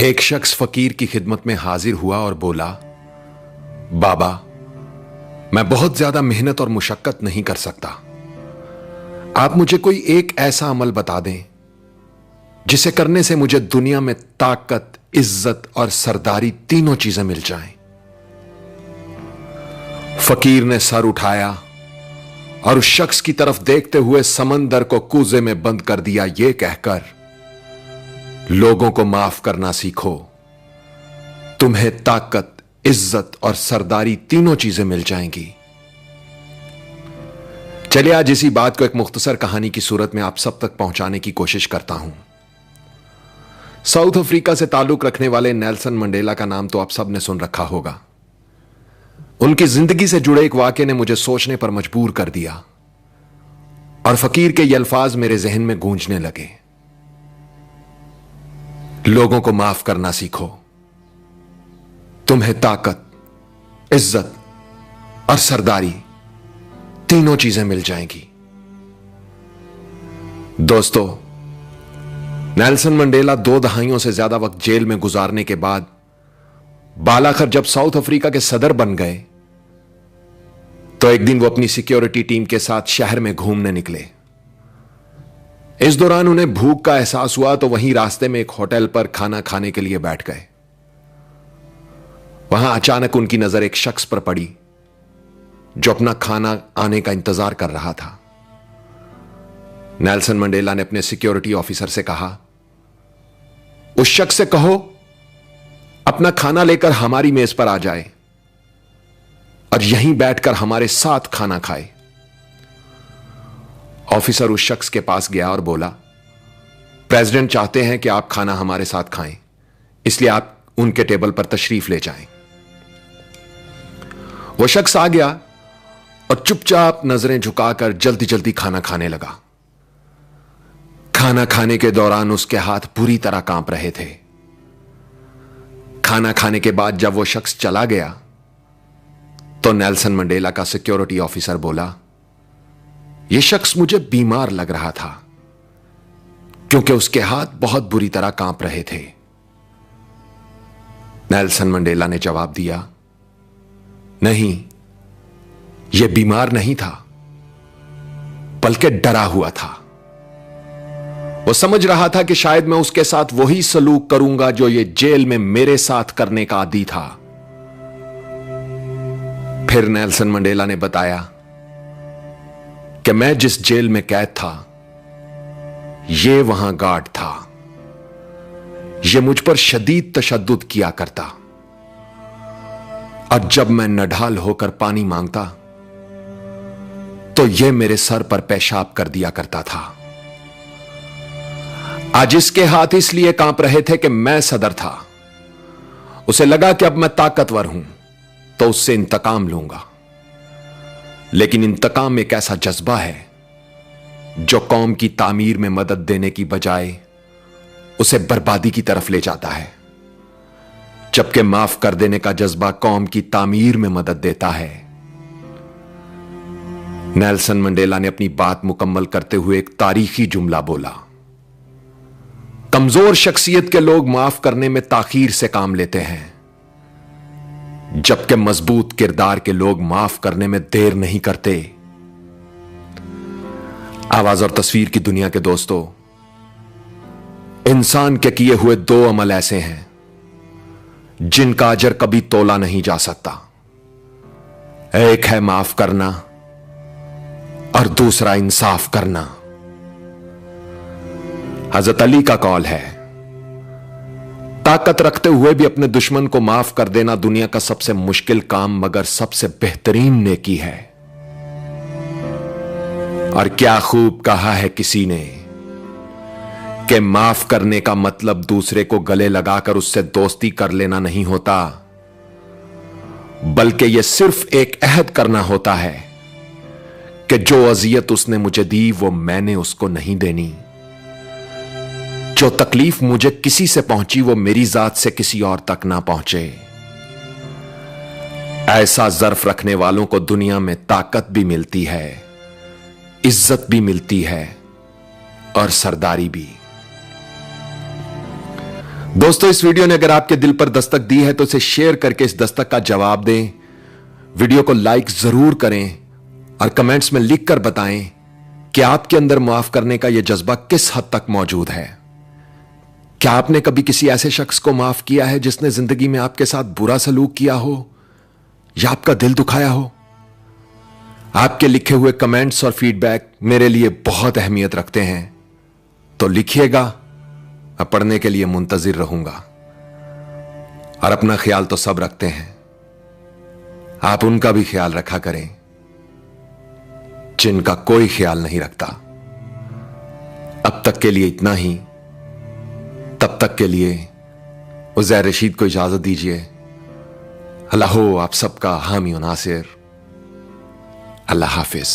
एक शख्स फकीर की खिदमत में हाजिर हुआ और बोला, बाबा, मैं बहुत ज्यादा मेहनत और मुशक्कत नहीं कर सकता। आप मुझे कोई एक ऐसा अमल बता दें जिसे करने से मुझे दुनिया में ताकत, इज्जत और सरदारी तीनों चीजें मिल जाएं। फकीर ने सर उठाया और उस शख्स की तरफ देखते हुए समंदर को कूजे में बंद कर दिया, यह कहकर, लोगों को माफ करना सीखो, तुम्हें ताकत, इज्जत और सरदारी तीनों चीजें मिल जाएंगी। चलिए आज इसी बात को एक मुख्तसर कहानी की सूरत में आप सब तक पहुंचाने की कोशिश करता हूं। साउथ अफ्रीका से ताल्लुक रखने वाले नेल्सन मंडेला का नाम तो आप सब ने सुन रखा होगा। उनकी जिंदगी से जुड़े एक वाकये ने मुझे सोचने पर मजबूर कर दिया और फकीर के ये अल्फाज मेरे जहन में गूंजने लगे। लोगों को माफ करना सीखो, तुम्हें ताकत, इज्जत और सरदारी तीनों चीजें मिल जाएंगी। दोस्तों, नेल्सन मंडेला 2 दहाइयों से ज्यादा वक्त जेल में गुजारने के बाद बालाखर जब साउथ अफ्रीका के सदर बन गए तो एक दिन वो अपनी सिक्योरिटी टीम के साथ शहर में घूमने निकले। इस दौरान उन्हें भूख का एहसास हुआ तो वहीं रास्ते में एक होटल पर खाना खाने के लिए बैठ गए। वहां अचानक उनकी नजर एक शख्स पर पड़ी जो अपना खाना आने का इंतजार कर रहा था। नेल्सन मंडेला ने अपने सिक्योरिटी ऑफिसर से कहा, उस शख्स से कहो अपना खाना लेकर हमारी मेज पर आ जाए और यहीं बैठकर हमारे साथ खाना खाए। ऑफिसर उस शख्स के पास गया और बोला, प्रेसिडेंट चाहते हैं कि आप खाना हमारे साथ खाएं, इसलिए आप उनके टेबल पर तशरीफ ले जाएं। वो शख्स आ गया और चुपचाप नजरें झुकाकर जल्दी जल्दी खाना खाने लगा। खाना खाने के दौरान उसके हाथ पूरी तरह कांप रहे थे। खाना खाने के बाद जब वो शख्स चला गया तो नेल्सन मंडेला का सिक्योरिटी ऑफिसर बोला, यह शख्स मुझे बीमार लग रहा था क्योंकि उसके हाथ बहुत बुरी तरह कांप रहे थे। नेल्सन मंडेला ने जवाब दिया, नहीं, यह बीमार नहीं था बल्कि डरा हुआ था। वो समझ रहा था कि शायद मैं उसके साथ वही सलूक करूंगा जो ये जेल में मेरे साथ करने का आदी था। फिर नेल्सन मंडेला ने बताया कि मैं जिस जेल में कैद था, यह वहां गार्ड था। यह मुझ पर शदीद तशद्दुद किया करता और जब मैं नढाल होकर पानी मांगता तो यह मेरे सर पर पेशाब कर दिया करता था। आज इसके हाथ इसलिए कांप रहे थे कि मैं सदर था। उसे लगा कि अब मैं ताकतवर हूं तो उससे इंतकाम लूंगा, लेकिन इंतकाम एक ऐसा जज्बा है जो कौम की तामीर में मदद देने की बजाय उसे बर्बादी की तरफ ले जाता है, जबकि माफ कर देने का जज्बा कौम की तामीर में मदद देता है। नेल्सन मंडेला ने अपनी बात मुकम्मल करते हुए एक तारीखी जुमला बोला, कमजोर शख्सियत के लोग माफ करने में ताखीर से काम लेते हैं, जबकि मजबूत किरदार के लोग माफ करने में देर नहीं करते। आवाज और तस्वीर की दुनिया के दोस्तों, इंसान के किए हुए 2 अमल ऐसे हैं जिनका अजर कभी तोला नहीं जा सकता। एक है माफ करना और दूसरा इंसाफ करना। हजरत अली का कौल है, ताकत रखते हुए भी अपने दुश्मन को माफ कर देना दुनिया का सबसे मुश्किल काम मगर सबसे बेहतरीन नेकी है। और क्या खूब कहा है किसी ने कि माफ करने का मतलब दूसरे को गले लगाकर उससे दोस्ती कर लेना नहीं होता, बल्कि यह सिर्फ एक अहद करना होता है कि जो अजियत उसने मुझे दी वो मैंने उसको नहीं देनी। जो तकलीफ मुझे किसी से पहुंची वो मेरी जात से किसी और तक ना पहुंचे। ऐसा ज़र्फ रखने वालों को दुनिया में ताकत भी मिलती है, इज्जत भी मिलती है और सरदारी भी। दोस्तों, इस वीडियो ने अगर आपके दिल पर दस्तक दी है तो इसे शेयर करके इस दस्तक का जवाब दें। वीडियो को लाइक जरूर करें और कमेंट्स में लिखकर बताएं कि आपके अंदर माफ करने का यह जज्बा किस हद तक मौजूद है। क्या आपने कभी किसी ऐसे शख्स को माफ किया है जिसने जिंदगी में आपके साथ बुरा सलूक किया हो या आपका दिल दुखाया हो? आपके लिखे हुए कमेंट्स और फीडबैक मेरे लिए बहुत अहमियत रखते हैं, तो लिखिएगा, मैं पढ़ने के लिए मुंतजिर रहूंगा। और अपना ख्याल तो सब रखते हैं, आप उनका भी ख्याल रखा करें जिनका कोई ख्याल नहीं रखता। अब तक के लिए इतना ही। तब तक के लिए उज़ैर रशीद को इजाजत दीजिए। अल्लाह हो आप सबका हामी और नासिर। अल्लाह हाफिज।